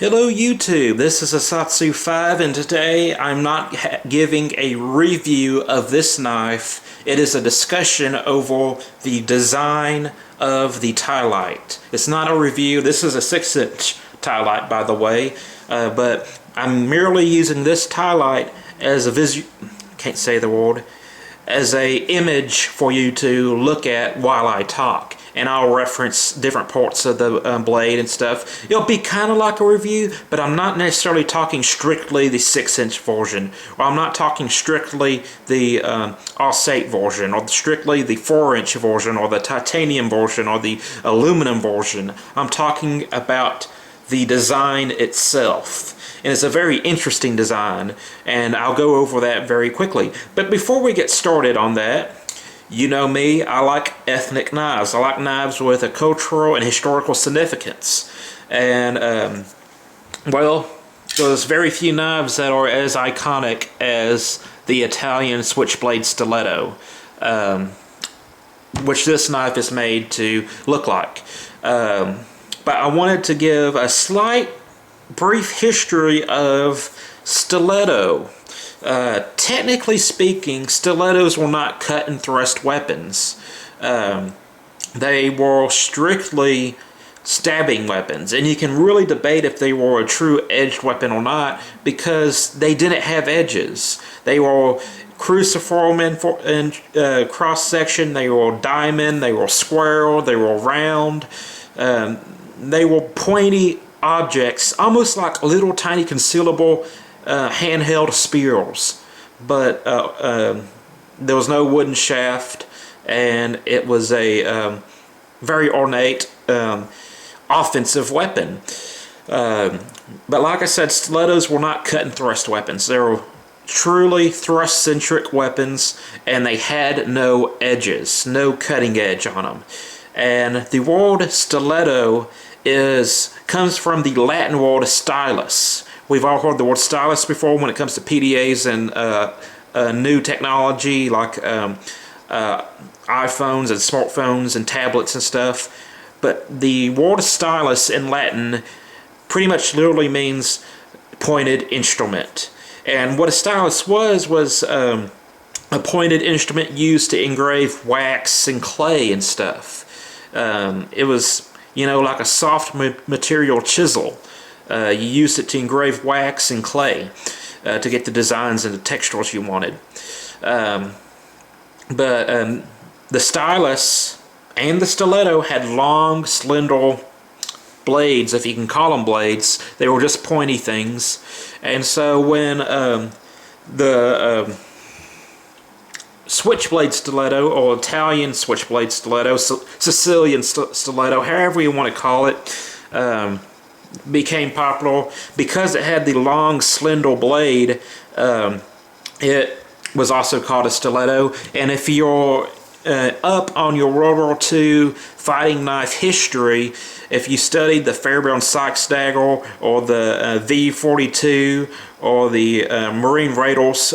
Hello YouTube, this is Asatsu 5 and today I'm not giving a review of this knife. It is a discussion over the design of the tie lite. It's not a review. This is a 6-inch tie lite, by the way, but I'm merely using this tie lite as a as a image for you to look at while I talk. And I'll reference different parts of the blade and stuff. It'll be kind of like a review, but I'm not necessarily talking strictly the 6-inch version, or I'm not talking strictly the Alsate version, or strictly the 4-inch version, or the titanium version, or the aluminum version. I'm talking about the design itself. And it's a very interesting design, and I'll go over that very quickly. But before we get started on that, you know me, I like ethnic knives. I like knives with a cultural and historical significance. And, well, there's very few knives that are as iconic as the Italian switchblade stiletto, which this knife is made to look like. But I wanted to give a slight brief history of stiletto. Technically speaking, stilettos were not cut and thrust weapons. They were strictly stabbing weapons, and you can really debate if they were a true edged weapon or not because they didn't have edges. They were cruciform in cross section, they were diamond, they were square, they were round, they were pointy objects, almost like little tiny concealable handheld spears, but there was no wooden shaft, and it was a very ornate offensive weapon. But like I said, stilettos were not cut and thrust weapons. They were truly thrust-centric weapons, and they had no edges, no cutting edge on them. And the word stiletto comes from the Latin word stylus. We've all heard the word stylus before when it comes to PDAs and new technology like iPhones and smartphones and tablets and stuff. But the word stylus in Latin pretty much literally means pointed instrument. And what a stylus was a pointed instrument used to engrave wax and clay and stuff. It was, you know, like a soft material chisel. You used it to engrave wax and clay to get the designs and the textures you wanted. But the stylus and the stiletto had long, slender blades, if you can call them blades. They were just pointy things. And so when the switchblade stiletto, or Italian switchblade stiletto, Sicilian stiletto, however you want to call it, became popular because it had the long, slender blade. It was also called a stiletto. And if you're up on your World War II fighting knife history, if you studied the Fairbairn Sykes dagger, or the V42, or the Marine Raiders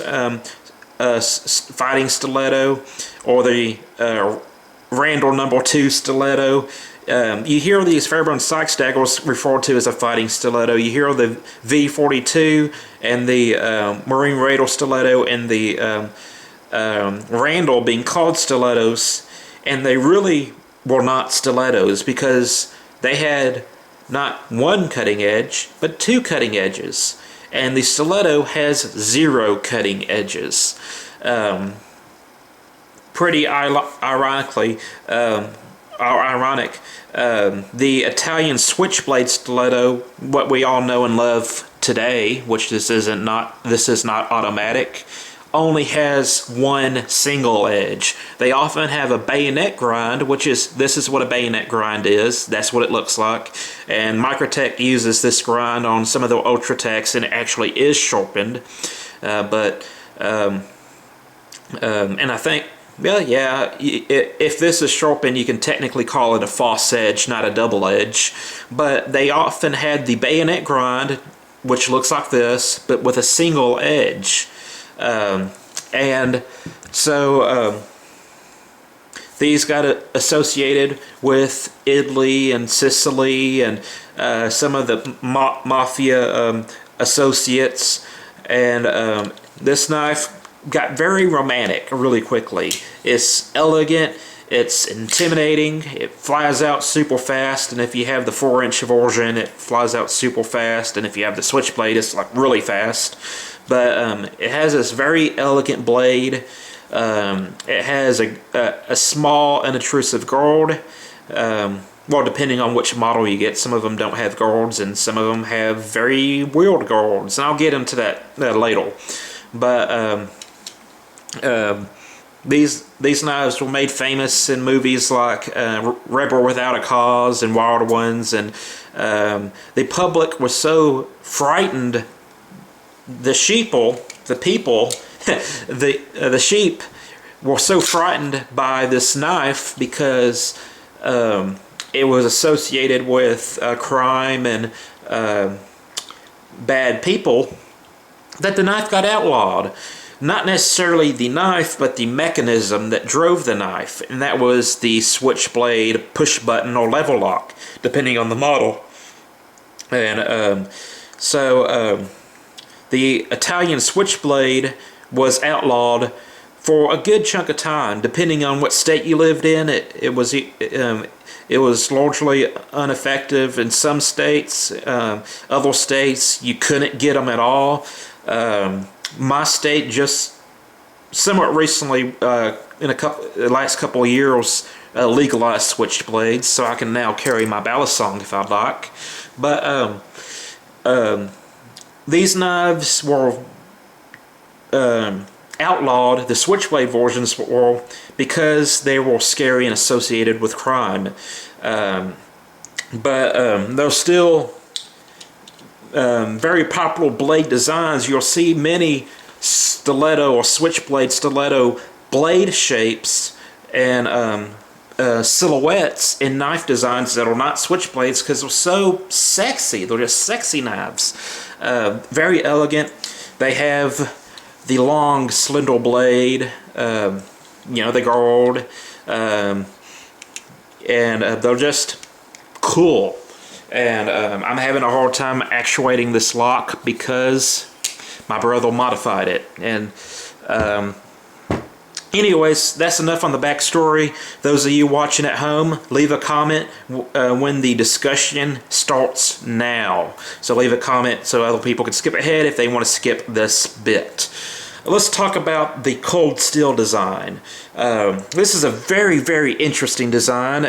fighting stiletto, or the Randall No. 2 stiletto, you hear these Fairbairn Sykes daggers referred to as a fighting stiletto. You hear the V42 and the Marine Raider stiletto and the Randall being called stilettos, and they really were not stilettos because they had not one cutting edge, but 2 cutting edges. And the stiletto has 0 cutting edges. Pretty ironically, ironic, the Italian switchblade stiletto, what we all know and love today, which this is not automatic, only has 1 single edge. They often have a bayonet grind, this is what a bayonet grind is. That's what it looks like. And Microtech uses this grind on some of the Ultratechs, and it actually is sharpened. And I think, well, yeah, if this is sharpened, you can technically call it a false edge, not a double edge. But they often had the bayonet grind, which looks like this, but with a single edge. And so these got associated with Italy and Sicily and some of the mafia associates, and this knife got very romantic really quickly. It's elegant, it's intimidating, it flies out super fast, and if you have the 4-inch version, it flies out super fast, and if you have the Switchblade, it's like really fast. But it has this very elegant blade. It has a small unobtrusive guard. Well, depending on which model you get, some of them don't have guards, and some of them have very weird guards, and I'll get into that later. But these knives were made famous in movies like Rebel Without a Cause and Wild Ones, and the public was so frightened. The people, the sheep were so frightened by this knife because it was associated with crime and bad people, that the knife got outlawed. Not necessarily the knife, but the mechanism that drove the knife, and that was the Switchblade push button or level lock, depending on the model. And the Italian Switchblade was outlawed for a good chunk of time, depending on what state you lived in. It was largely ineffective in some states. Other states you couldn't get them at all. My state just somewhat recently, in the last couple of years, legalized Switchblades, so I can now carry my balisong if I'd like. But these knives were outlawed, the Switchblade versions were, because they were scary and associated with crime. But they're still very popular blade designs. You'll see many stiletto or Switchblade stiletto blade shapes and silhouettes in knife designs that are not Switchblades because they're so sexy. They're just sexy knives. Very elegant. They have the long, slender blade, the guard, and they're just cool. And I'm having a hard time actuating this lock because my brother modified it. And anyways, that's enough on the backstory. Those of you watching at home, leave a comment when the discussion starts now. So leave a comment so other people can skip ahead if they want to skip this bit. Let's talk about the cold steel design. This is a very, very interesting design.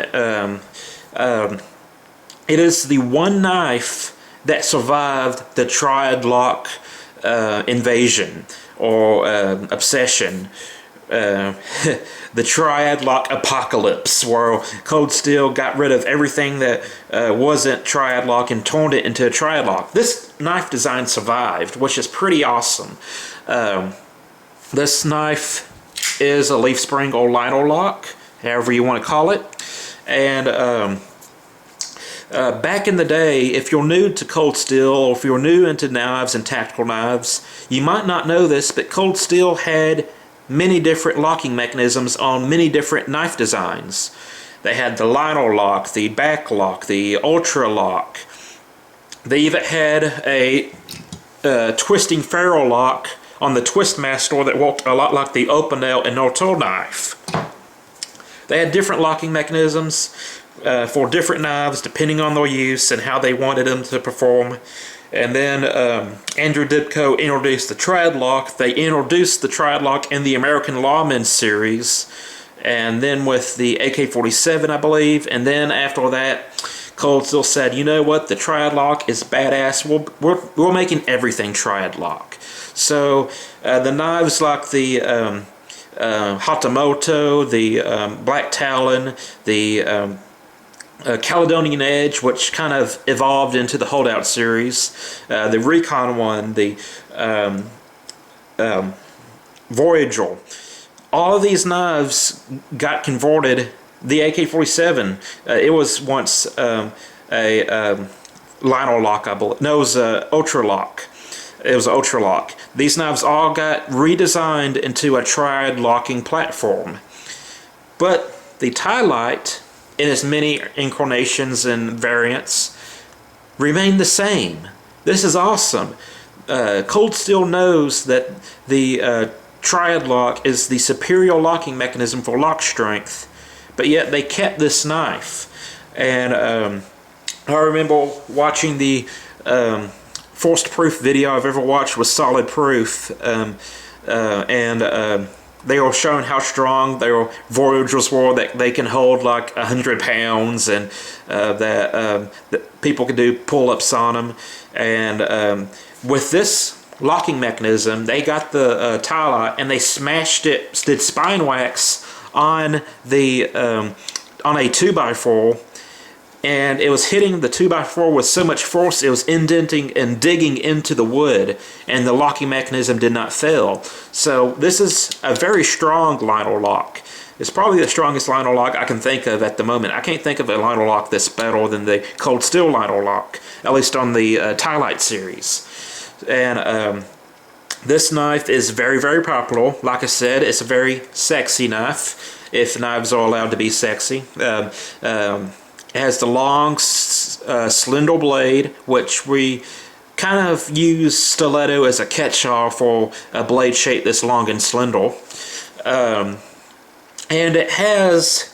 It is the one knife that survived the triad lock invasion or obsession. The triad lock apocalypse, where cold steel got rid of everything that wasn't triad lock and turned it into a triad lock. This knife design survived, which is pretty awesome. This knife is a leaf spring or lino lock, however you want to call it. And back in the day, if you're new to cold steel, or if you're new into knives and tactical knives, you might not know this, but cold steel had many different locking mechanisms on many different knife designs. They had the lino lock, the back lock, the ultra lock. They even had a twisting ferrule lock on the Twistmaster that worked a lot like the Opinel and Nortel knife. They had different locking mechanisms for different knives depending on their use and how they wanted them to perform. And then Andrew Dibko introduced the triad lock. They introduced the triad lock in the American Lawman series, and then with the AK-47, I believe. And then after that, Cold Steel said, you know what, the triad lock is badass. We're making everything triad lock. So the knives like the Hatamoto, the Black Talon, the Caledonian Edge, which kind of evolved into the Holdout series, the Recon one, the Voyager. All of these knives got converted. The AK-47, it was once a lino lock, I believe. No, it was a ultra lock. It was an ultra lock. These knives all got redesigned into a triad locking platform. But the lite, in as many incarnations and variants, remain the same. This is awesome. Cold Steel knows that the triad lock is the superior locking mechanism for lock strength, but yet they kept this knife. And I remember watching the forced proof video I've ever watched was Solid Proof, and they were showing how strong their Voyagers were, that they can hold like 100 pounds, and that people can do pull-ups on them. And with this locking mechanism, they got the lite and they smashed it, did spine wax on the on a 2x4, and it was hitting the 2x4 with so much force it was indenting and digging into the wood, and the locking mechanism did not fail. So this is a very strong liner lock. It's probably the strongest liner lock I can think of at the moment. I can't think of a liner lock that's better than the Cold Steel liner lock, at least on the lite series. And this knife is very, very popular. Like I said, it's a very sexy knife, if knives are allowed to be sexy. It has the long, slender blade, which we kind of use stiletto as a catch-all for a blade shape this long and slender. And it has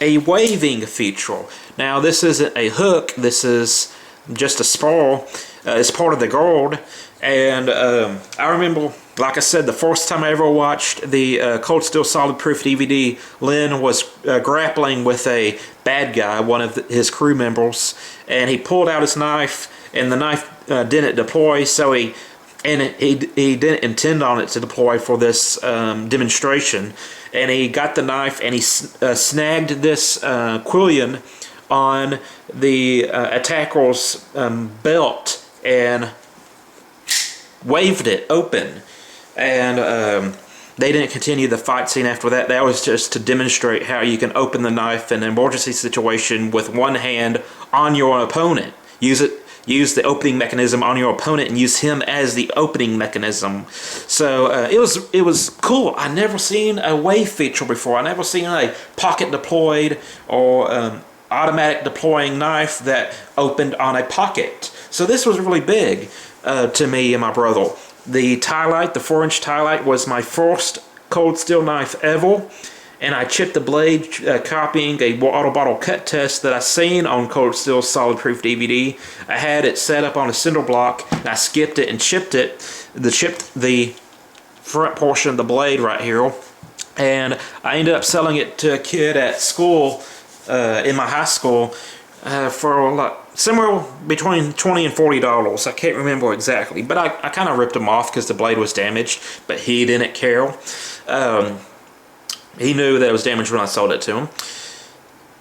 a waving feature. Now, this isn't a hook, this is just a spar. It's part of the guard. And I remember, like I said, the first time I ever watched the Cold Steel Solid Proof DVD, Lynn was grappling with a bad guy, one of his crew members, and he pulled out his knife, and the knife didn't deploy, so he didn't intend on it to deploy for this demonstration, and he got the knife and he snagged this quillion on the attacker's belt and waved it open. And they didn't continue the fight scene after that. That was just to demonstrate how you can open the knife in an emergency situation with one hand on your opponent. Use the opening mechanism on your opponent and use him as the opening mechanism. So it was cool. I never seen a wave feature before. I never seen a pocket deployed or automatic deploying knife that opened on a pocket. So this was really big to me and my brother. The lite, the 4-inch lite, was my first Cold Steel knife ever, and I chipped the blade copying a water bottle cut test that I seen on Cold Steel Solid Proof DVD. I had it set up on a cinder block, and I skipped it and chipped the front portion of the blade right here, and I ended up selling it to a kid at school, in my high school, for like somewhere between $20 and $40. I can't remember exactly, but I kind of ripped him off because the blade was damaged, but he didn't care. He knew that it was damaged when I sold it to him.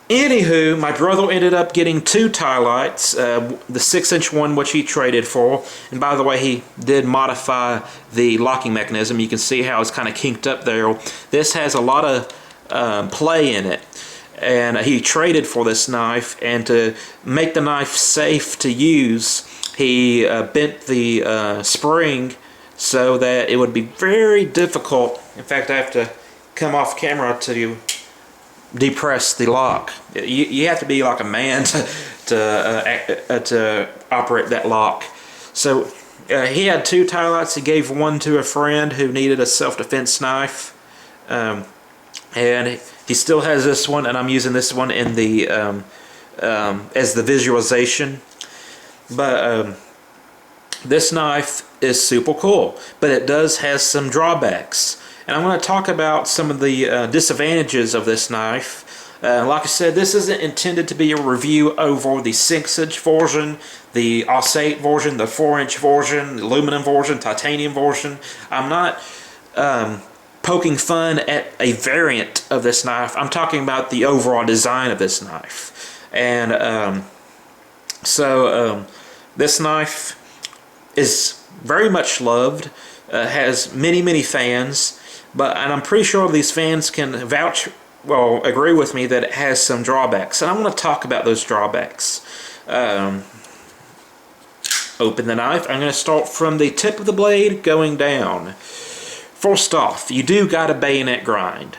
Anywho, my brother ended up getting 2 lites, the 6-inch one which he traded for, and by the way, he did modify the locking mechanism. You can see how it's kind of kinked up there. This has a lot of play in it. And he traded for this knife, and to make the knife safe to use, he bent the spring so that it would be very difficult. In fact, I have to come off camera to depress the lock. You have to be like a man to operate that lock. So he had 2 lites. He gave one to a friend who needed a self-defense knife, and he still has this one, and I'm using this one in the as the visualization. But this knife is super cool, but it does have some drawbacks, and I'm going to talk about some of the disadvantages of this knife. Like I said, this isn't intended to be a review over the 6-inch version, the Os-8 version, the 4-inch version, the aluminum version, titanium version. I'm not poking fun at a variant of this knife. I'm talking about the overall design of this knife. And this knife is very much loved, has many fans, and I'm pretty sure these fans can agree with me that it has some drawbacks, and I want to talk about those drawbacks. Open the knife. I'm going to start from the tip of the blade going down. First off, you do got a bayonet grind.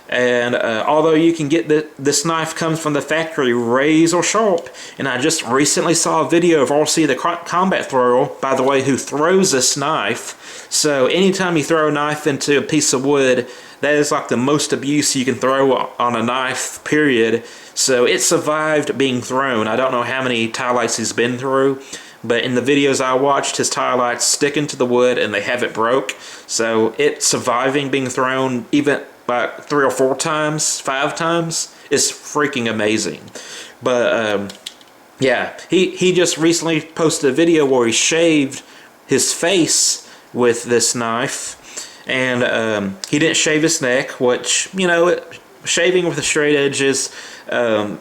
And although you can get this knife comes from the factory razor sharp, and I just recently saw a video of RC the combat thrower, by the way, who throws this knife. So anytime you throw a knife into a piece of wood, that is like the most abuse you can throw on a knife, period. So it survived being thrown. I don't know how many tie lights he's been through, but in the videos I watched, his tie lights stick into the wood and they haven't broke. So it surviving being thrown even like 3 or 4 times, 5 times, is freaking amazing. But yeah, he just recently posted a video where he shaved his face with this knife. And he didn't shave his neck, which, you know, shaving with a straight edge is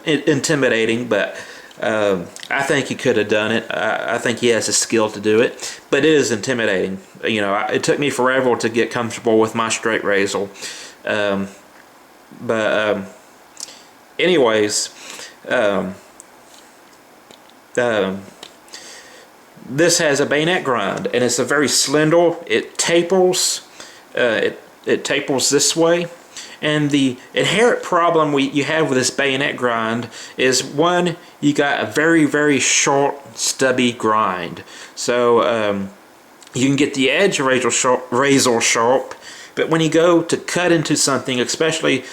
intimidating, but I think he could have done it. I think he has the skill to do it, but it is intimidating. You know, it took me forever to get comfortable with my straight razor. Anyways, this has a bayonet grind, and it's a very slender. It tapers. It tapers this way, and the inherent problem you have with this bayonet grind is, one, you got a very short, stubby grind. So you can get the edge razor sharp, but when you go to cut into something, especially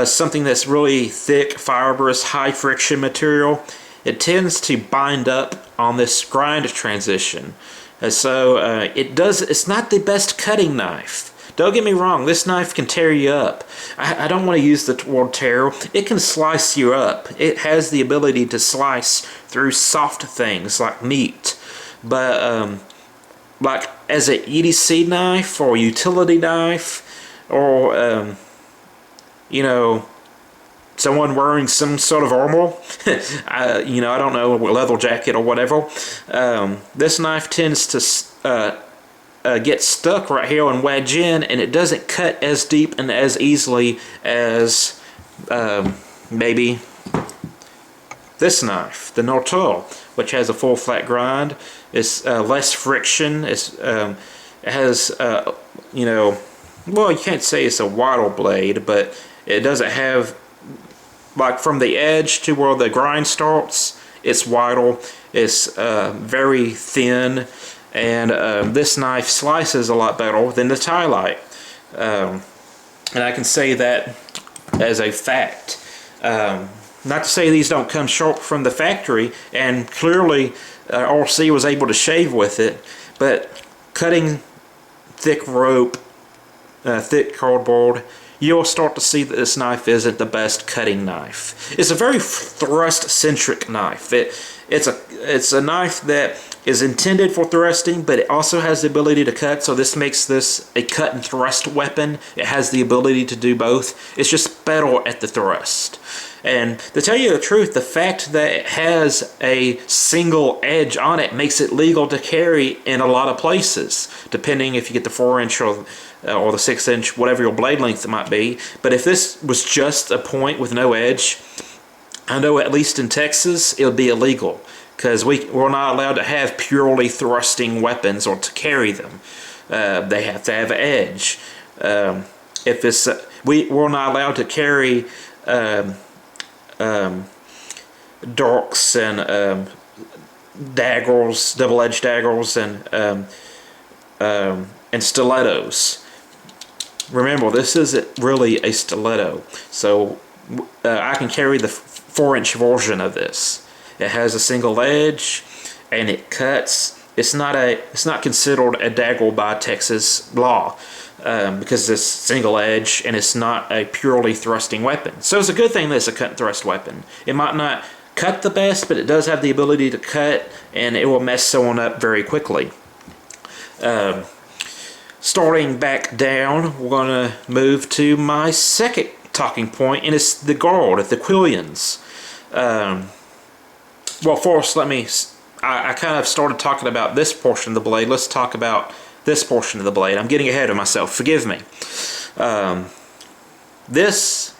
something that's really thick, fibrous, high friction material, it tends to bind up on this grind transition. So it's not the best cutting knife. Don't get me wrong, this knife can tear you up. I don't want to use the word tear. It can slice you up. It has the ability to slice through soft things like meat. But like as an EDC knife or utility knife, or you know, someone wearing some sort of armor, you know, I don't know, leather jacket or whatever, this knife tends to get stuck right here and wedge in, and it doesn't cut as deep and as easily as maybe this knife, the Nortel, which has a full flat grind. It's less friction. It has, you know, well, you can't say it's a wattle blade, but it doesn't have, like, from the edge to where the grind starts, it's wattle. It's very thin. And this knife slices a lot better than the tie light. And I can say that as a fact. Not to say these don't come sharp from the factory, and clearly RC was able to shave with it, but cutting thick rope, thick cardboard, you'll start to see that this knife isn't the best cutting knife. It's a very thrust-centric knife. It's a knife that is intended for thrusting, but it also has the ability to cut, so this makes this a cut and thrust weapon. It has the ability to do both. It's just better at the thrust. And to tell you the truth, the fact that it has a single edge on it makes it legal to carry in a lot of places, depending if you get the 4-inch or the 6-inch, whatever your blade length it might be. But if this was just a point with no edge, I know at least in Texas it would be illegal, because we're not allowed to have purely thrusting weapons or to carry them. They have to have an edge. If it's we're not allowed to carry darks and daggers, double-edged daggers, and stilettos. Remember, this isn't really a stiletto, so I can carry the 4-inch version of this. It has a single edge, and it cuts. It's not considered a dagger by Texas law, because it's single edge and it's not a purely thrusting weapon. So it's a good thing that it's a cut and thrust weapon. It might not cut the best, but it does have the ability to cut, and it will mess someone up very quickly. Starting back down, we're going to move to my second talking point, and it's the guard, the quillions. Well, first, I kind of started talking about this portion of the blade. Let's talk about this portion of the blade. I'm getting ahead of myself. Forgive me. This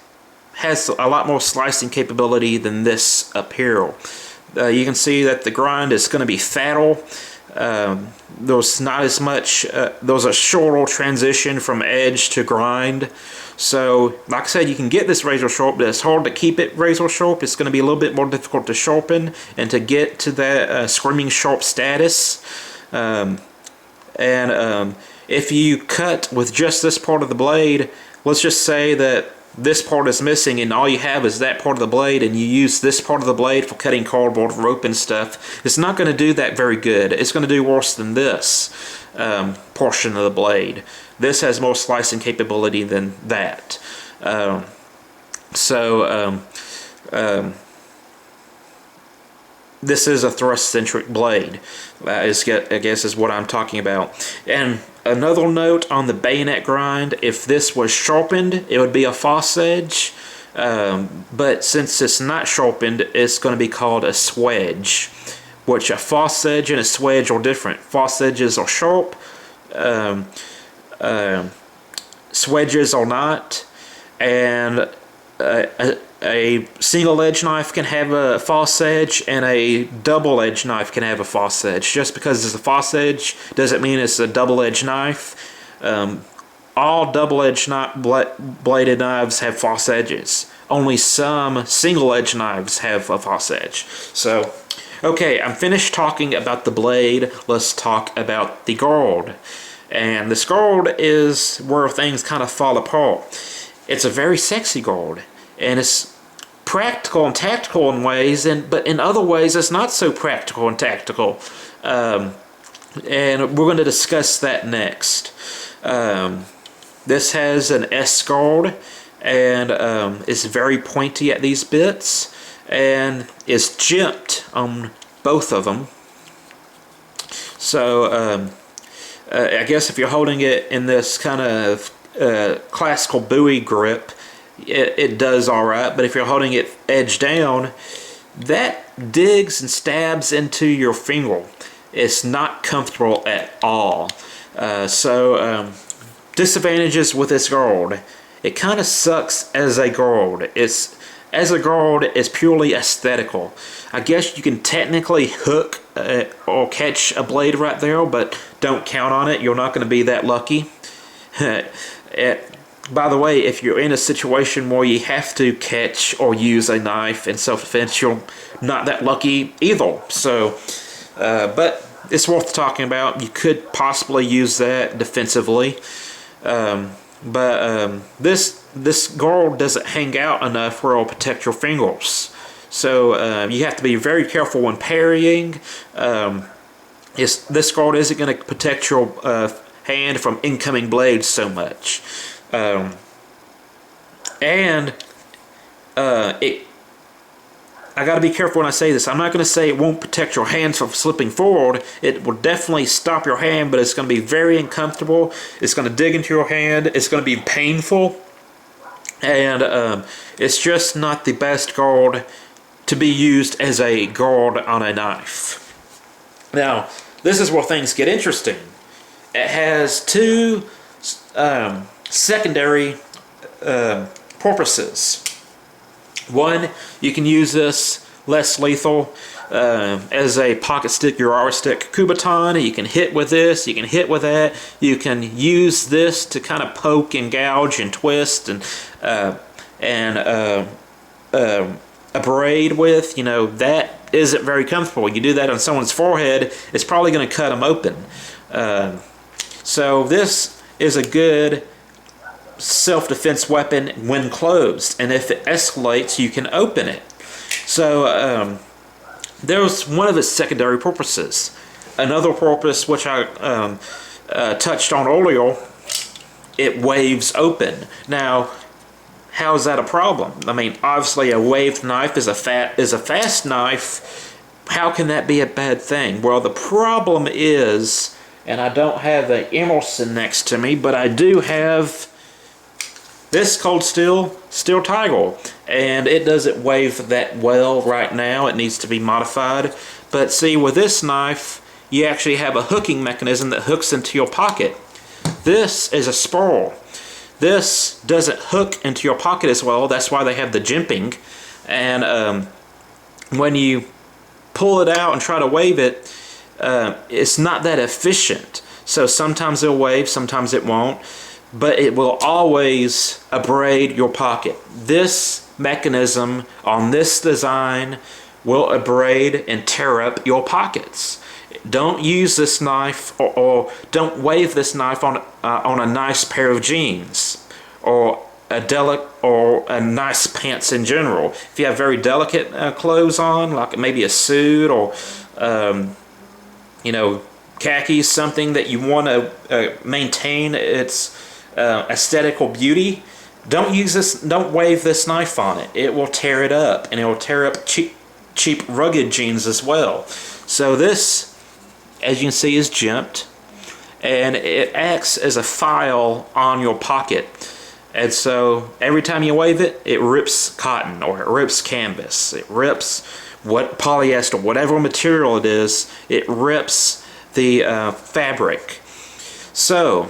has a lot more slicing capability than this up here. You can see that the grind is going to be fatter. There's not as much, there's a shorter transition from edge to grind. So like I said, you can get this razor sharp, but it's hard to keep it razor sharp. It's going to be a little bit more difficult to sharpen and to get to that screaming sharp status. If you cut with just this part of the blade, let's just say that this part is missing and all you have is that part of the blade, and you use this part of the blade for cutting cardboard, rope and stuff, it's not going to do that very good. It's going to do worse than this portion of the blade. This has more slicing capability than that. This is a thrust-centric blade, I guess is what I'm talking about. And another note on the bayonet grind, if this was sharpened, it would be a false edge. But since it's not sharpened, it's going to be called a swedge, which a false edge and a swedge are different. False edges are sharp, swedges are not, and a single edge knife can have a false edge and a double edge knife can have a false edge. Just because it's a false edge doesn't mean it's a double edge knife. All double edge bladed knives have false edges. Only some single edge knives have a false edge. So, okay, I'm finished talking about the blade. Let's talk about the guard. And this guard is where things kind of fall apart. It's a very sexy guard, and it's practical and tactical in ways, but in other ways it's not so practical and tactical. And we're going to discuss that next. This has an S guard, and it's very pointy at these bits, and is jimped on both of them. So I guess if you're holding it in this kind of classical buoy grip, it does alright, but if you're holding it edge down, that digs and stabs into your finger. It's not comfortable at all. Disadvantages with this guard. It kind of sucks as a guard. As a guard, it's purely aesthetical. I guess you can technically hook or catch a blade right there, but don't count on it. You're not going to be that lucky. By the way, if you're in a situation where you have to catch or use a knife in self-defense, you're not that lucky either. So, but it's worth talking about. You could possibly use that defensively. This guard doesn't hang out enough where it'll protect your fingers. So you have to be very careful when parrying. This guard isn't going to protect your hand from incoming blades so much. I got to be careful when I say this. I'm not going to say it won't protect your hands from slipping forward. It will definitely stop your hand, but it's going to be very uncomfortable. It's going to dig into your hand. It's going to be painful. And it's just not the best guard to be used as a guard on a knife. Now, this is where things get interesting. It has two secondary purposes. One, you can use this less lethal as a pocket stick, your R stick Kubaton. You can hit with this, you can hit with that. You can use this to kind of poke and gouge and twist and abrade with. You know, that isn't very comfortable. You do that on someone's forehead, it's probably going to cut them open. So this is a good self-defense weapon when closed, and if it escalates, you can open it. So there's one of its secondary purposes. Another purpose, which I touched on earlier, it waves open. Now, how is that a problem? I mean, obviously a waved knife is a fast knife. How can that be a bad thing? Well, the problem is, and I don't have an Emerson next to me, but I do have this Cold Steel Tiger, and it doesn't wave that well right now. It needs to be modified. But see, with this knife, you actually have a hooking mechanism that hooks into your pocket. This is a spur. This doesn't hook into your pocket as well. That's why they have the jimping. And when you pull it out and try to wave it, it's not that efficient. So sometimes it'll wave, sometimes it won't, but it will always abrade your pocket. This mechanism on this design will abrade and tear up your pockets. Don't use this knife, or don't wave this knife on a nice pair of jeans, or a nice pants in general. If you have very delicate clothes on, like maybe a suit or you know, khakis, something that you want to maintain its aesthetical beauty, don't use this. Don't wave this knife on it. It will tear it up, and it will tear up cheap rugged jeans as well. So this, as you can see, is jimped, and it acts as a file on your pocket. And so every time you wave it, it rips cotton, or it rips canvas, it rips polyester, whatever material it is, it rips the fabric. So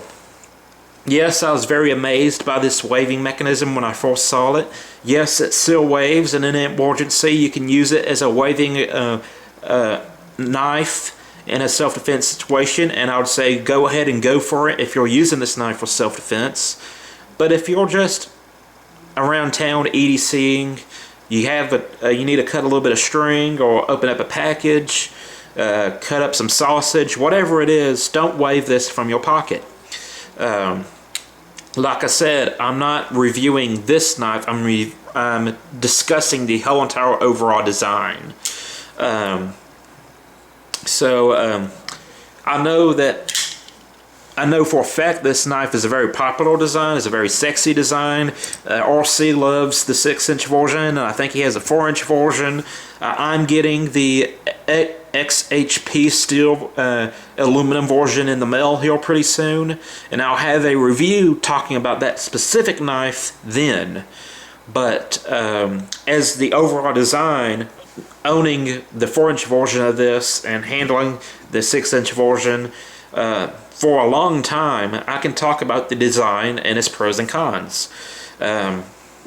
yes, I was very amazed by this waving mechanism when I first saw it. Yes, it still waves, and in an emergency you can use it as a waving knife in a self-defense situation, and I would say go ahead and go for it if you're using this knife for self-defense. But if you're just around town EDCing, you need to cut a little bit of string, or open up a package, cut up some sausage, whatever it is, don't wave this from your pocket. Like I said, I'm not reviewing this knife, I'm discussing the whole entire overall design. I know for a fact this knife is a very popular design, it's a very sexy design. RC loves the 6-inch version, and I think he has a 4-inch version. I'm getting the XHP steel aluminum version in the mail here pretty soon, and I'll have a review talking about that specific knife then. But as the overall design, owning the 4-inch version of this and handling the 6-inch version for a long time, I can talk about the design and its pros and cons.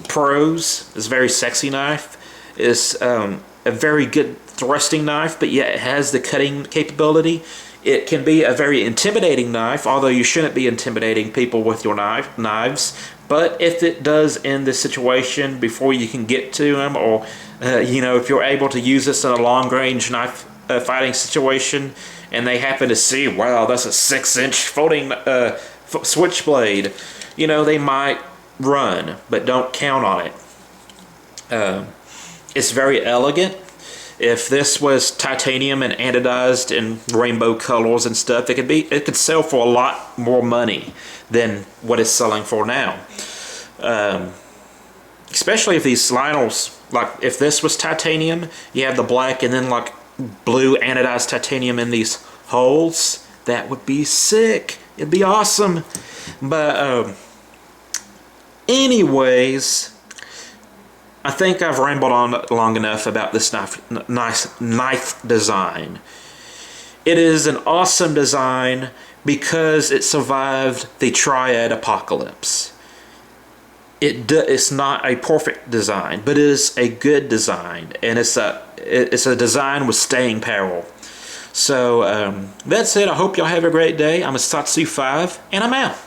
Pros, this very sexy knife is a very good thrusting knife, but yet it has the cutting capability. It can be a very intimidating knife, although you shouldn't be intimidating people with your knives. But if it does end the situation before you can get to them, or you know, if you're able to use this in a long-range knife fighting situation, and they happen to see, wow, that's a 6-inch folding switchblade, you know, they might run, but don't count on it. It's very elegant. If this was titanium and anodized in rainbow colors and stuff, it could sell for a lot more money than what it's selling for now. Especially if these liners, like if this was titanium, you have the black and then like blue anodized titanium in these holes, that would be sick. It'd be awesome. But anyways, I think I've rambled on long enough about this knife design. It is an awesome design because it survived the Triad apocalypse. It's not a perfect design, but it is a good design, and it's a design with staying power. So that's it. I hope y'all have a great day. I'm a Satsu 5, and I'm out.